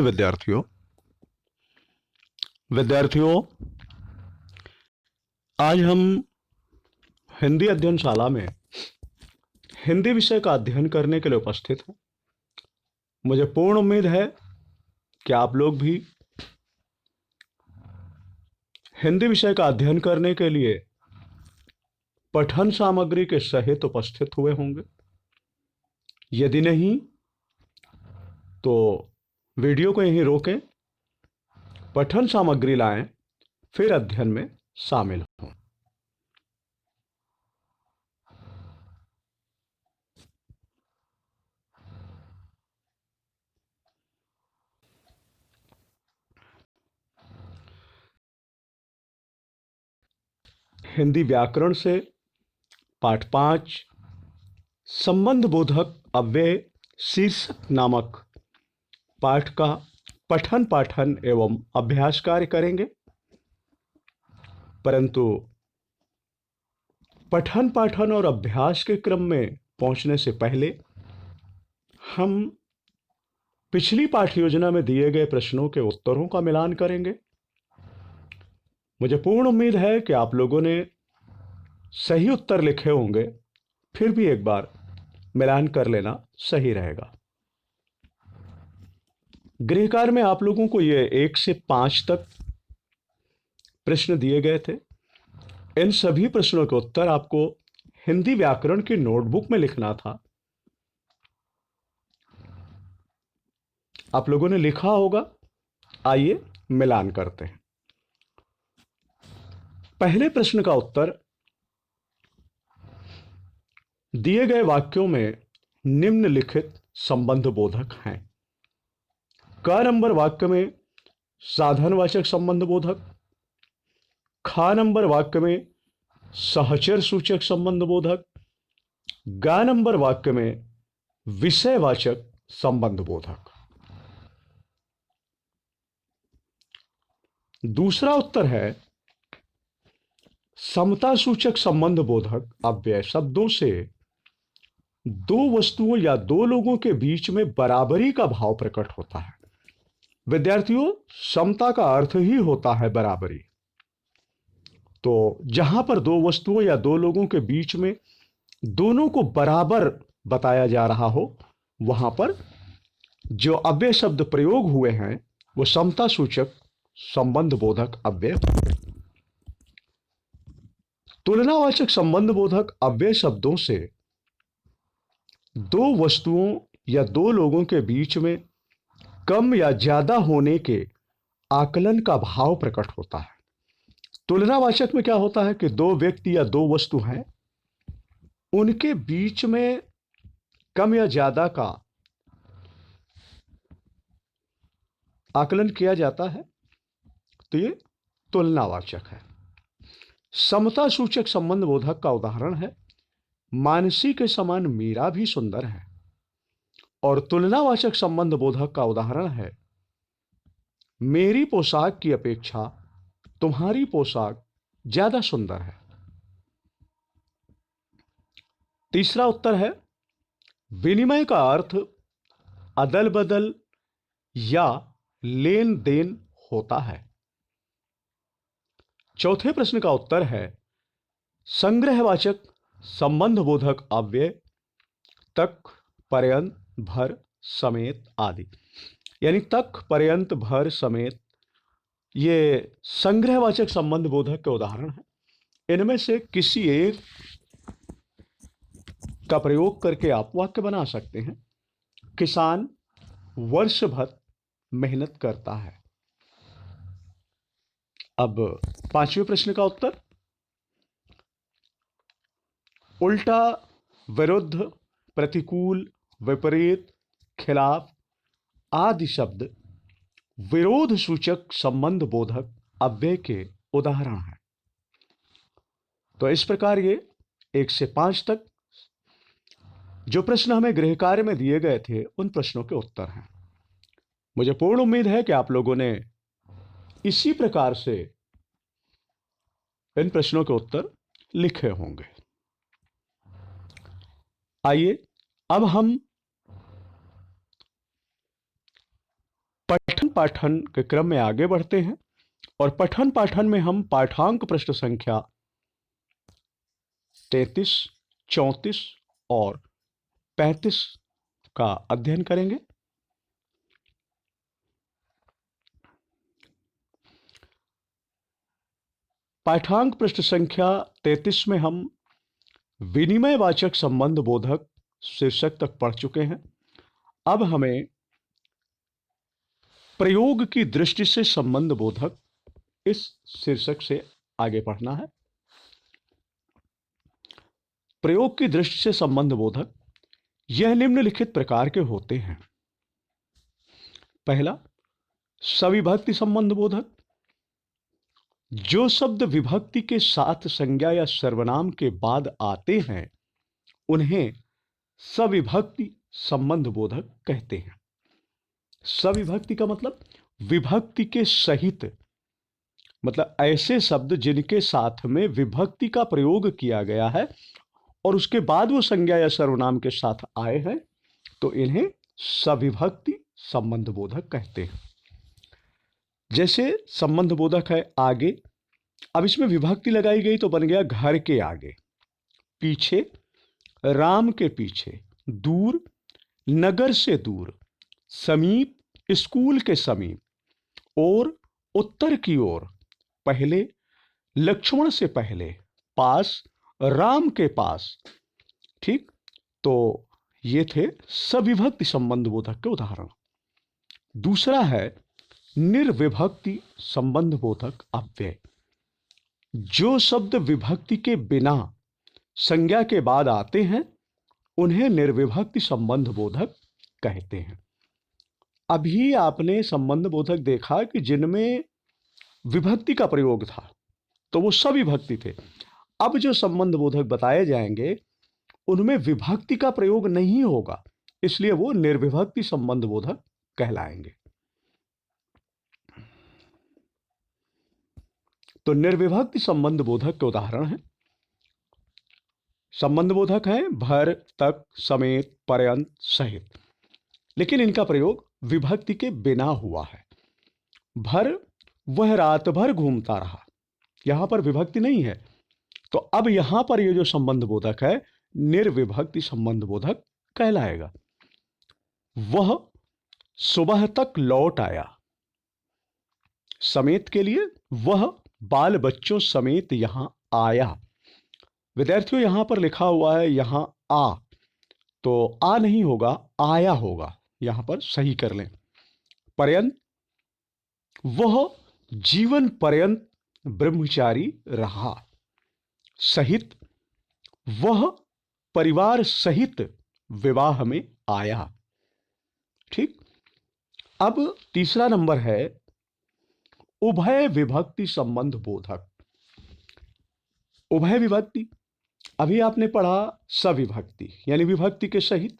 विद्यार्थियों विद्यार्थियों आज हम हिंदी अध्ययनशाला में हिंदी विषय का अध्ययन करने के लिए उपस्थित हैं। मुझे पूर्ण उम्मीद है कि आप लोग भी हिंदी विषय का अध्ययन करने के लिए पठन सामग्री के सहित उपस्थित हुए होंगे। यदि नहीं तो वीडियो को यहीं रोकें, पठन सामग्री लाएं, फिर अध्ययन में शामिल हों। हिंदी व्याकरण से पाठ 5 संबंध बोधक अव्यय शीर्षक नामक पाठ का पठन पाठन एवं अभ्यास कार्य करेंगे। परंतु पठन पाठन और अभ्यास के क्रम में पहुंचने से पहले हम पिछली पाठ योजना में दिए गए प्रश्नों के उत्तरों का मिलान करेंगे। मुझे पूर्ण उम्मीद है कि आप लोगों ने सही उत्तर लिखे होंगे, फिर भी एक बार मिलान कर लेना सही रहेगा। गृह कार्य में आप लोगों को ये 1 से 5 तक प्रश्न दिए गए थे। इन सभी प्रश्नों के उत्तर आपको हिंदी व्याकरण की नोटबुक में लिखना था। आप लोगों ने लिखा होगा। आइए मिलान करते हैं। पहले प्रश्न का उत्तर दिए गए वाक्यों में निम्नलिखित संबंध बोधक हैं। क नंबर वाक्य में साधनवाचक संबंध बोधक, ख नंबर वाक्य में सहचर सूचक संबंध बोधक, ग नंबर वाक्य में विषयवाचक संबंध बोधक। दूसरा उत्तर है समता सूचक संबंध बोधक अव्यय शब्दों से दो वस्तुओं या दो लोगों के बीच में बराबरी का भाव प्रकट होता है। विद्यार्थियों, समता का अर्थ ही होता है बराबरी। तो जहां पर दो वस्तुओं या दो लोगों के बीच में दोनों को बराबर बताया जा रहा हो, वहां पर जो अव्यय शब्द प्रयोग हुए हैं वो समता सूचक संबंध बोधक अव्यय। तुलनावाचक संबंध बोधक अव्यय शब्दों से दो वस्तुओं या दो लोगों के बीच में कम या ज्यादा होने के आकलन का भाव प्रकट होता है। तुलनावाचक में क्या होता है कि दो व्यक्ति या दो वस्तु हैं, उनके बीच में कम या ज्यादा का आकलन किया जाता है, तो ये तुलनावाचक है। समता सूचक संबंध बोधक का उदाहरण है मानसी के समान मीरा भी सुंदर है। और तुलनावाचक संबंध बोधक का उदाहरण है मेरी पोशाक की अपेक्षा तुम्हारी पोशाक ज्यादा सुंदर है। तीसरा उत्तर है विनिमय का अर्थ अदल बदल या लेन देन होता है। चौथे प्रश्न का उत्तर है संग्रहवाचक संबंध बोधक अव्यय तक, पर्यंत, भर, समेत आदि। यानी तक, पर्यंत, भर, समेत ये संग्रहवाचक संबंध बोधक के उदाहरण हैं। इनमें से किसी एक का प्रयोग करके आप वाक्य बना सकते हैं। किसान वर्ष भर मेहनत करता है। अब 5वें प्रश्न का उत्तर उल्टा, विरुद्ध, प्रतिकूल, विपरीत, खिलाफ आदि शब्द विरोध सूचक संबंध बोधक अव्यय के उदाहरण हैं। तो इस प्रकार ये 1 से 5 तक जो प्रश्न हमें गृह कार्य में दिए गए थे उन प्रश्नों के उत्तर हैं। मुझे पूर्ण उम्मीद है कि आप लोगों ने इसी प्रकार से इन प्रश्नों के उत्तर लिखे होंगे। आइए अब हम पाठन के क्रम में आगे बढ़ते हैं और पठन पाठन में हम पाठांक प्रश्न संख्या 33, 34 और 35 का अध्ययन करेंगे। पाठांक प्रश्न संख्या 33 में हम विनिमयवाचक संबंध बोधक शीर्षक तक पढ़ चुके हैं। अब हमें प्रयोग की दृष्टि से संबंध बोधक इस शीर्षक से आगे पढ़ना है। प्रयोग की दृष्टि से संबंध बोधक यह निम्नलिखित प्रकार के होते हैं। पहला, सविभक्ति संबंध बोधक। जो शब्द विभक्ति के साथ संज्ञा या सर्वनाम के बाद आते हैं उन्हें सविभक्ति संबंध बोधक कहते हैं। सविभक्ति का मतलब विभक्ति के सहित, मतलब ऐसे शब्द जिनके साथ में विभक्ति का प्रयोग किया गया है और उसके बाद वो संज्ञा या सर्वनाम के साथ आए हैं तो इन्हें सविभक्ति संबंध बोधक कहते हैं। जैसे संबंध बोधक है आगे, अब इसमें विभक्ति लगाई गई तो बन गया घर के आगे, पीछे, राम के पीछे, दूर, नगर से दूर, समीप, स्कूल के समीप, और उत्तर की ओर, पहले, लक्ष्मण से पहले, पास, राम के पास। ठीक, तो ये थे सविभक्ति संबंध बोधक के उदाहरण। दूसरा है निर्विभक्ति संबंध बोधक अव्यय। जो शब्द विभक्ति के बिना संज्ञा के बाद आते हैं उन्हें निर्विभक्ति संबंध बोधक कहते हैं। अभी आपने संबंध बोधक देखा कि जिनमें विभक्ति का प्रयोग था तो वो सविभक्ति थे। अब जो संबंध बोधक बताए जाएंगे उनमें विभक्ति का प्रयोग नहीं होगा, इसलिए वो निर्विभक्ति संबंध बोधक कहलाएंगे। तो निर्विभक्ति संबंध बोधक के उदाहरण हैं। संबंध बोधक हैं भर, तक, समेत, पर्यंत, सहित, लेकिन इनका प्रयोग विभक्ति के बिना हुआ है। भर, वह रात भर घूमता रहा, यहां पर विभक्ति नहीं है, तो अब यहां पर ये जो संबंध बोधक है निर्विभक्ति संबंध बोधक कहलाएगा। वह सुबह तक लौट आया। समेत के लिए वह बाल बच्चों समेत यहां आया। विद्यार्थियों यहां पर लिखा हुआ है यहां आ, तो आ नहीं होगा, आया होगा, यहां पर सही कर लें। पर्यंत, वह जीवन पर्यंत ब्रह्मचारी रहा। सहित, वह परिवार सहित विवाह में आया। ठीक, अब तीसरा नंबर है उभय विभक्ति संबंध बोधक। उभय विभक्ति, अभी आपने पढ़ा सविभक्ति यानी विभक्ति के सहित,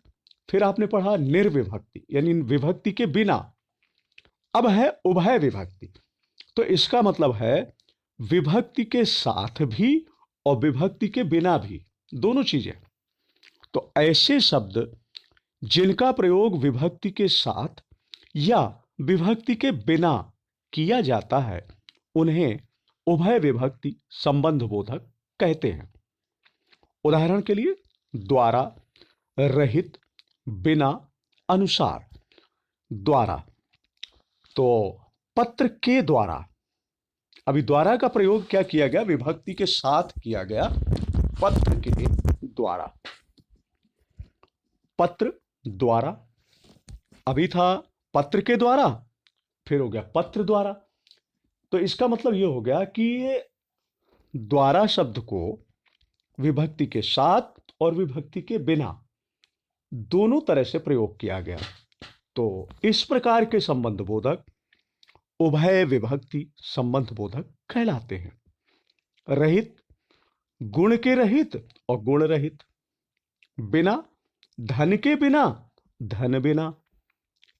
फिर आपने पढ़ा निर्विभक्ति यानी विभक्ति के बिना, अब है उभय विभक्ति। तो इसका मतलब है विभक्ति के साथ भी और विभक्ति के बिना भी, दोनों चीजें। तो ऐसे शब्द जिनका प्रयोग विभक्ति के साथ या विभक्ति के बिना किया जाता है उन्हें उभय विभक्ति संबंध बोधक कहते हैं। उदाहरण के लिए द्वारा, रहित, बिना, अनुसार। द्वारा, तो पत्र के द्वारा, अभी द्वारा का प्रयोग क्या किया गया, विभक्ति के साथ किया गया, पत्र के द्वारा। पत्र द्वारा, अभी था पत्र के द्वारा, फिर हो गया पत्र द्वारा। तो इसका मतलब यह हो गया कि द्वारा शब्द को विभक्ति के साथ और विभक्ति के बिना दोनों तरह से प्रयोग किया गया। तो इस प्रकार के संबंध बोधक उभय विभक्ति संबंध बोधक कहलाते हैं। रहित, गुण के रहित और गुण रहित। बिना, धन के बिना, धन बिना।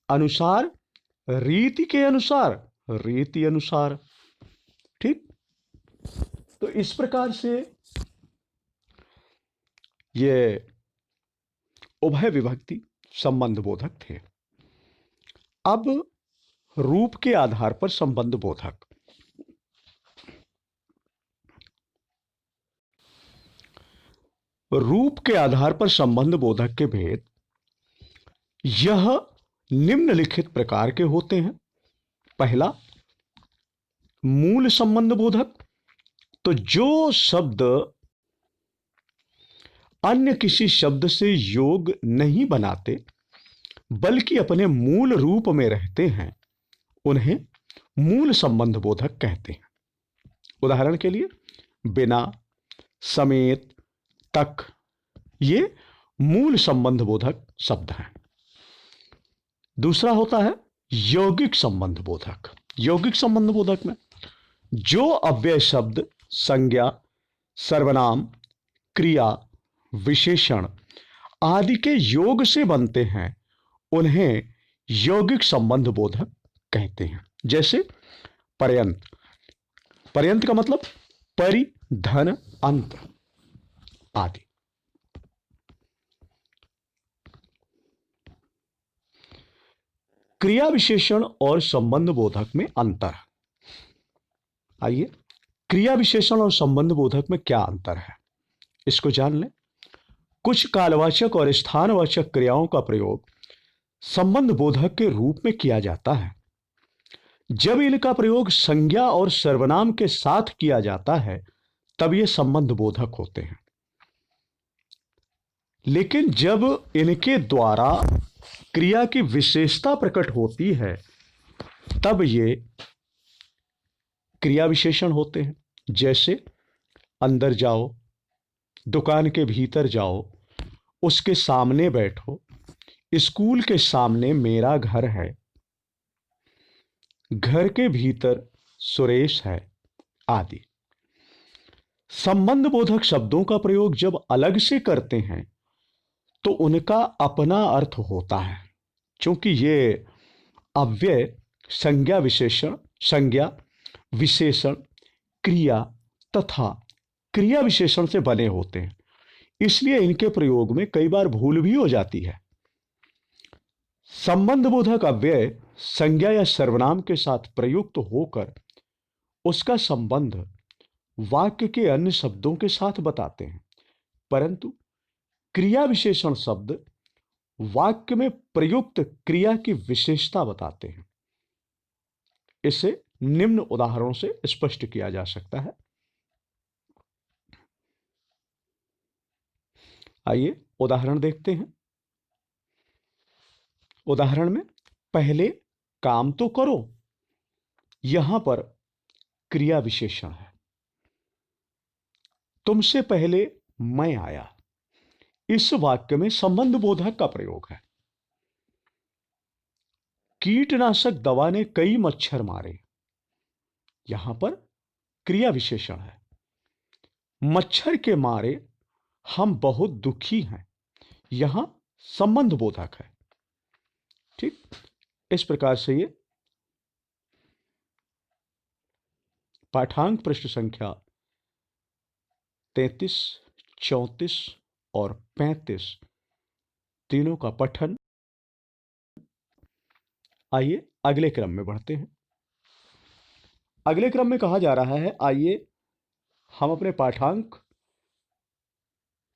अनुसार, रीति के अनुसार, रीति अनुसार। ठीक, तो इस प्रकार से ये उभय विभक्ति संबंध बोधक थे। अब रूप के आधार पर संबंध बोधक। रूप के आधार पर संबंध बोधक के भेद यह निम्नलिखित प्रकार के होते हैं। पहला, मूल संबंध बोधक। तो जो शब्द अन्य किसी शब्द से योग नहीं बनाते बल्कि अपने मूल रूप में रहते हैं, उन्हें मूल संबंध बोधक कहते हैं। उदाहरण के लिए बिना, समेत, तक, ये मूल संबंध बोधक शब्द हैं। दूसरा होता है यौगिक संबंध बोधक। यौगिक संबंध बोधक में जो अव्यय शब्द संज्ञा, सर्वनाम, क्रिया, विशेषण आदि के योग से बनते हैं, उन्हें यौगिक संबंध बोधक कहते हैं। जैसे पर्यंत। पर्यंत का मतलब परि, धन, अंत आदि। क्रिया विशेषण और संबंध बोधक में अंतर। आइए, क्रिया विशेषण और संबंध बोधक में क्या अंतर है, इसको जान लें। कुछ कालवाचक और स्थानवाचक क्रियाओं का प्रयोग संबंध बोधक के रूप में किया जाता है। जब इनका प्रयोग संज्ञा और सर्वनाम के साथ किया जाता है, तब ये संबंध बोधक होते हैं। लेकिन जब इनके द्वारा क्रिया की विशेषता प्रकट होती है, तब ये क्रिया विशेषण होते हैं। जैसे अंदर जाओ, दुकान के भीतर जाओ, उसके सामने बैठो, स्कूल के सामने मेरा घर है, घर के भीतर सुरेश है आदि। संबंध बोधक शब्दों का प्रयोग जब अलग से करते हैं तो उनका अपना अर्थ होता है, क्योंकि ये अव्यय संज्ञा विशेषण, संज्ञा, विशेषण, क्रिया तथा क्रिया विशेषण से बने होते हैं। इसलिए इनके प्रयोग में कई बार भूल भी हो जाती है। संबंध बोधक अव्यय संज्ञा या सर्वनाम के साथ प्रयुक्त होकर उसका संबंध वाक्य के अन्य शब्दों के साथ बताते हैं, परंतु क्रिया विशेषण शब्द वाक्य में प्रयुक्त क्रिया की विशेषता बताते हैं। इसे निम्न उदाहरणों से स्पष्ट किया जा सकता है। आइए उदाहरण देखते हैं। उदाहरण में पहले काम तो करो, यहां पर क्रिया विशेषण है। तुमसे पहले मैं आया, इस वाक्य में संबंध बोधक का प्रयोग है। कीटनाशक दवा ने कई मच्छर मारे, यहां पर क्रिया विशेषण है। मच्छर के मारे हम बहुत दुखी हैं, यहां संबंध बोधक है। ठीक, इस प्रकार से ये पाठांक पृष्ठ संख्या 33, 34 और 35 तीनों का पठन। आइए अगले क्रम में बढ़ते हैं। अगले क्रम में कहा जा रहा है, आइए हम अपने पाठांक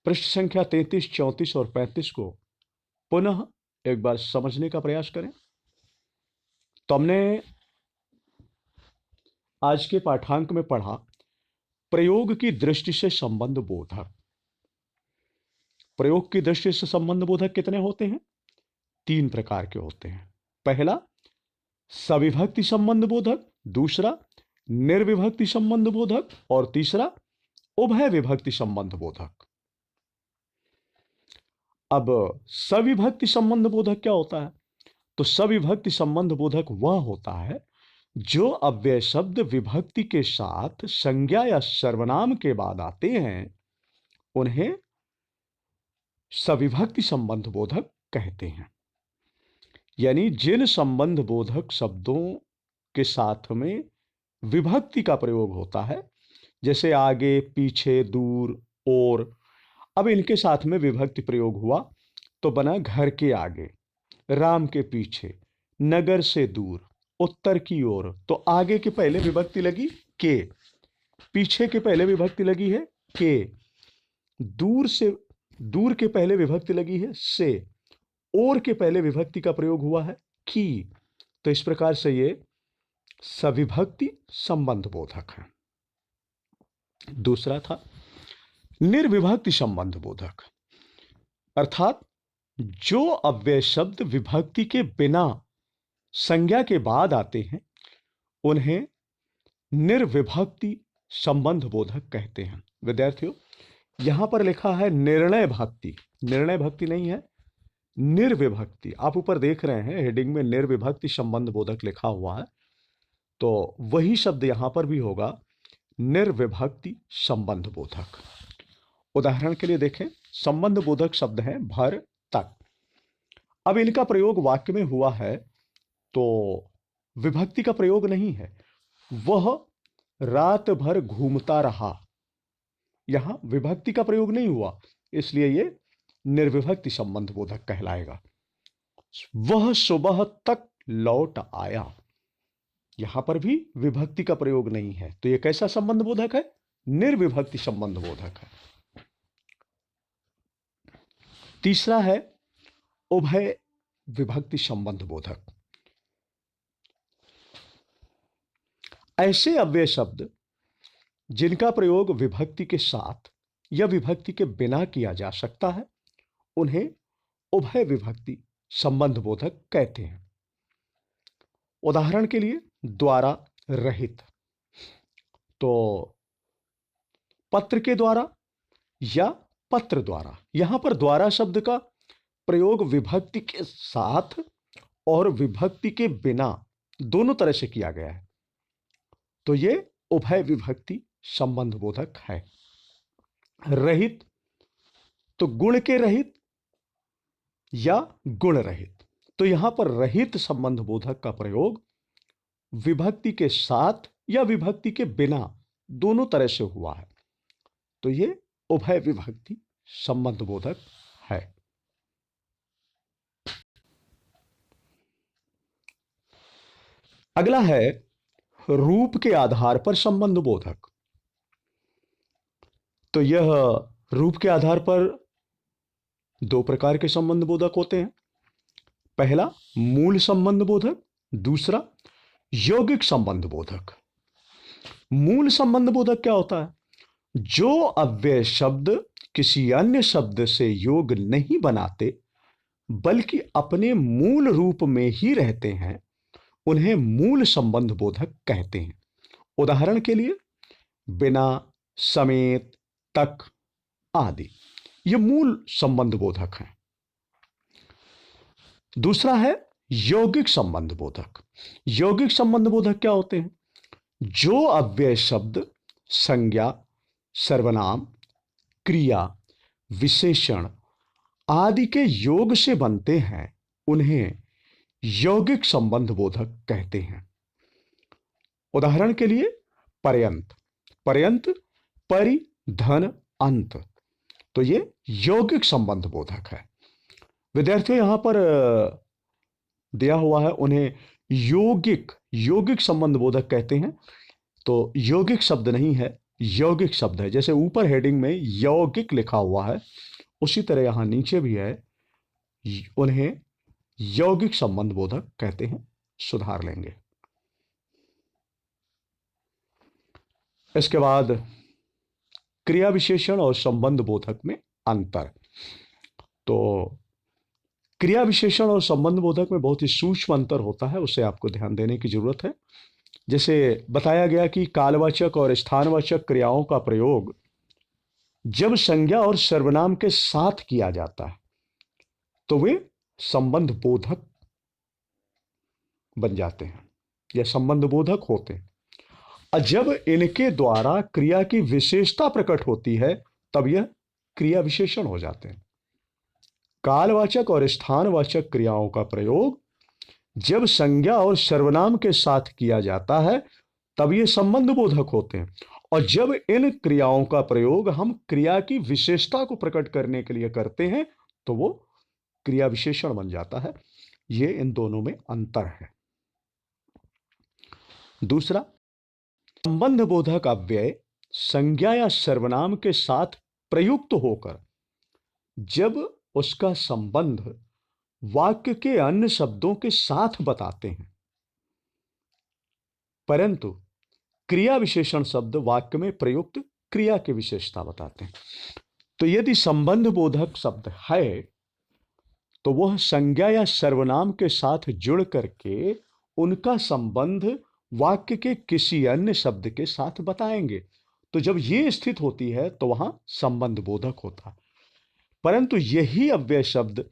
पृष्ठ संख्या 33, 34 और 35 को पुनः एक बार समझने का प्रयास करें। तो हमने आज के पाठांक में पढ़ा प्रयोग की दृष्टि से संबंध बोधक। प्रयोग की दृष्टि से संबंध बोधक कितने होते हैं? 3 प्रकार के होते हैं। पहला सविभक्ति संबंध बोधक, दूसरा निर्विभक्ति संबंध बोधक और तीसरा उभय विभक्ति संबंध बोधक। अब सविभक्ति संबंध बोधक क्या होता है? तो सविभक्ति संबंध बोधक वह होता है जो अव्यय शब्द विभक्ति के साथ संज्ञा या सर्वनाम के बाद आते हैं, उन्हें सविभक्ति संबंध बोधक कहते हैं। यानी जिन संबंध बोधक शब्दों के साथ में विभक्ति का प्रयोग होता है, जैसे आगे, पीछे, दूर, और, अब इनके साथ में विभक्ति प्रयोग हुआ तो बना घर के आगे, राम के पीछे, नगर से दूर उत्तर की ओर, तो आगे के पहले विभक्ति लगी के, पीछे के पहले विभक्ति लगी है के, दूर के पहले विभक्ति लगी है से, और के पहले विभक्ति का प्रयोग हुआ है की। तो इस प्रकार से ये सविभक्ति संबंध बोधक है। दूसरा था निर्विभक्ति संबंध बोधक, अर्थात जो अव्यय शब्द विभक्ति के बिना संज्ञा के बाद आते हैं उन्हें निर्विभक्ति संबंध बोधक कहते हैं। विद्यार्थियों, यहां पर लिखा है निर्णय भक्ति, निर्णय भक्ति नहीं है, निर्विभक्ति। आप ऊपर देख रहे हैं हेडिंग में निर्विभक्ति संबंध बोधक लिखा हुआ है, तो वही शब्द यहां पर भी होगा, निर्विभक्ति संबंध बोधक। उदाहरण के लिए देखें, संबंध बोधक शब्द हैं भर तक। अब इनका प्रयोग वाक्य में हुआ है तो विभक्ति का प्रयोग नहीं है, वह रात भर घूमता रहा, यहां विभक्ति का प्रयोग नहीं हुआ, इसलिए यह निर्विभक्ति संबंध बोधक कहलाएगा। वह सुबह तक लौट आया, यहां पर भी विभक्ति का प्रयोग नहीं है, तो यह कैसा संबंध बोधक है? निर्विभक्ति संबंध बोधक है। तीसरा है उभय विभक्ति संबंध बोधक। ऐसे अव्यय शब्द जिनका प्रयोग विभक्ति के साथ या विभक्ति के बिना किया जा सकता है उन्हें उभय विभक्ति संबंध बोधक कहते हैं। उदाहरण के लिए द्वारा रहित, तो पत्र के द्वारा या पत्र द्वारा, यहां पर द्वारा शब्द का प्रयोग विभक्ति के साथ और विभक्ति के बिना दोनों तरह से किया गया है, तो यह उभय विभक्ति संबंध बोधक है। रहित, तो गुण के रहित या गुण रहित, तो यहां पर रहित संबंध बोधक का प्रयोग विभक्ति के साथ या विभक्ति के बिना दोनों तरह से हुआ है, तो यह उभय विभक्ति संबंध बोधक है। अगला है रूप के आधार पर संबंध बोधक। तो यह रूप के आधार पर दो प्रकार के संबंध बोधक होते हैं। पहला मूल संबंध बोधक, दूसरा यौगिक संबंध बोधक। मूल संबंध बोधक क्या होता है? जो अव्यय शब्द किसी अन्य शब्द से योग नहीं बनाते बल्कि अपने मूल रूप में ही रहते हैं उन्हें मूल संबंध बोधक कहते हैं। उदाहरण के लिए बिना, समेत, तक आदि, ये मूल संबंध बोधक हैं। दूसरा है यौगिक संबंध बोधक। यौगिक संबंध बोधक क्या होते हैं? जो अव्यय शब्द संज्ञा, सर्वनाम, क्रिया, विशेषण आदि के योग से बनते हैं उन्हें यौगिक संबंध बोधक कहते हैं। उदाहरण के लिए पर्यंत, पर्यंत, परि, धन, अंत, तो ये यौगिक संबंध बोधक है। विद्यार्थियों, यहां पर दिया हुआ है उन्हें यौगिक संबंध बोधक कहते हैं, तो यौगिक शब्द नहीं है, यौगिक शब्द है। जैसे ऊपर हेडिंग में यौगिक लिखा हुआ है उसी तरह यहां नीचे भी है, उन्हें यौगिक संबंध बोधक कहते हैं, सुधार लेंगे। इसके बाद क्रिया विशेषण और संबंध बोधक में अंतर। तो क्रिया विशेषण और संबंध बोधक में बहुत ही सूक्ष्म अंतर होता है, उसे आपको ध्यान देने की जरूरत है। जैसे बताया गया कि कालवाचक और स्थानवाचक क्रियाओं का प्रयोग जब संज्ञा और सर्वनाम के साथ किया जाता है तो वे संबंध बोधक बन जाते हैं या संबंध बोधक होते हैं, और जब इनके द्वारा क्रिया की विशेषता प्रकट होती है तब यह क्रिया विशेषण हो जाते हैं। कालवाचक और स्थानवाचक क्रियाओं का प्रयोग जब संज्ञा और सर्वनाम के साथ किया जाता है तब ये संबंध बोधक होते हैं, और जब इन क्रियाओं का प्रयोग हम क्रिया की विशेषता को प्रकट करने के लिए करते हैं तो वो क्रिया विशेषण बन जाता है। ये इन दोनों में अंतर है। दूसरा, संबंध बोधक अव्यय संज्ञा या सर्वनाम के साथ प्रयुक्त होकर जब उसका संबंध वाक्य के अन्य शब्दों के साथ बताते हैं, परंतु क्रिया विशेषण शब्द वाक्य में प्रयुक्त क्रिया की विशेषता बताते हैं। तो यदि संबंध बोधक शब्द है तो वह संज्ञा या सर्वनाम के साथ जुड़ करके उनका संबंध वाक्य के किसी अन्य शब्द के साथ बताएंगे। तो जब ये स्थिति होती है तो वहां संबंध बोधक होता है। परंतु यही अव्यय शब्द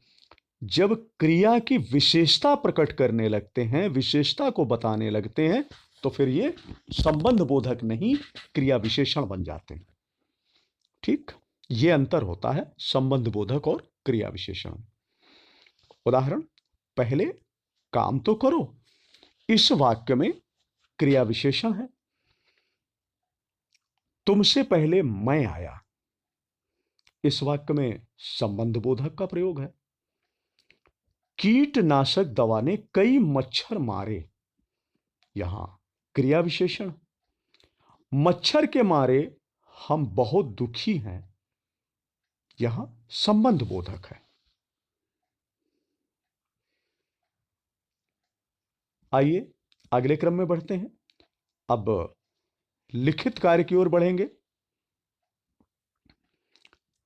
जब क्रिया की विशेषता प्रकट करने लगते हैं, विशेषता को बताने लगते हैं, तो फिर ये संबंध बोधक नहीं, क्रिया विशेषण बन जाते हैं। ठीक, ये अंतर होता है संबंध बोधक और क्रिया विशेषण। उदाहरण, पहले काम तो करो, इस वाक्य में क्रिया विशेषण है। तुमसे पहले मैं आया, इस वाक्य में संबंध बोधक का प्रयोग है। कीटनाशक दवा ने कई मच्छर मारे, यहां क्रिया विशेषण। मच्छर के मारे हम बहुत दुखी हैं, यहां संबंध बोधक है। आइए अगले क्रम में बढ़ते हैं। अब लिखित कार्य की ओर बढ़ेंगे।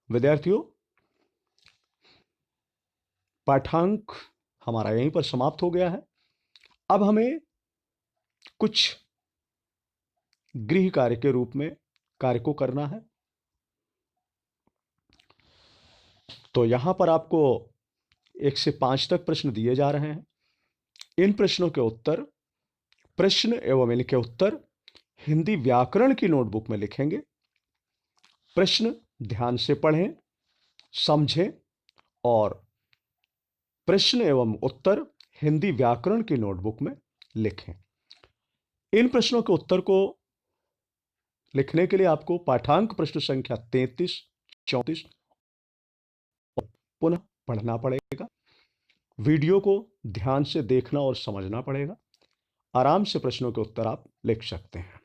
विद्यार्थियों, पाठांक हमारा यहीं पर समाप्त हो गया है। अब हमें कुछ गृह कार्य के रूप में कार्य को करना है। तो यहां पर आपको 1 से 5 तक प्रश्न दिए जा रहे हैं। इन प्रश्नों के उत्तर, प्रश्न एवं इनके उत्तर हिंदी व्याकरण की नोटबुक में लिखेंगे। प्रश्न ध्यान से पढ़ें, समझें और प्रश्न एवं उत्तर हिंदी व्याकरण की नोटबुक में लिखें। इन प्रश्नों के उत्तर को लिखने के लिए आपको पाठांक प्रश्न संख्या 33, 34 पुनः पढ़ना पड़ेगा। वीडियो को ध्यान से देखना और समझना पड़ेगा। आराम से प्रश्नों के उत्तर आप लिख सकते हैं।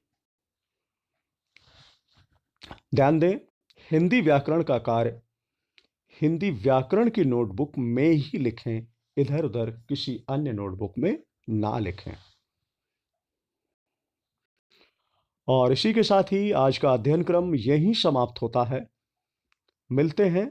ध्यान दें, हिंदी व्याकरण का कार्य हिंदी व्याकरण की नोटबुक में ही लिखें, इधर उधर किसी अन्य नोटबुक में ना लिखें। और इसी के साथ ही आज का अध्ययन क्रम यहीं समाप्त होता है। मिलते हैं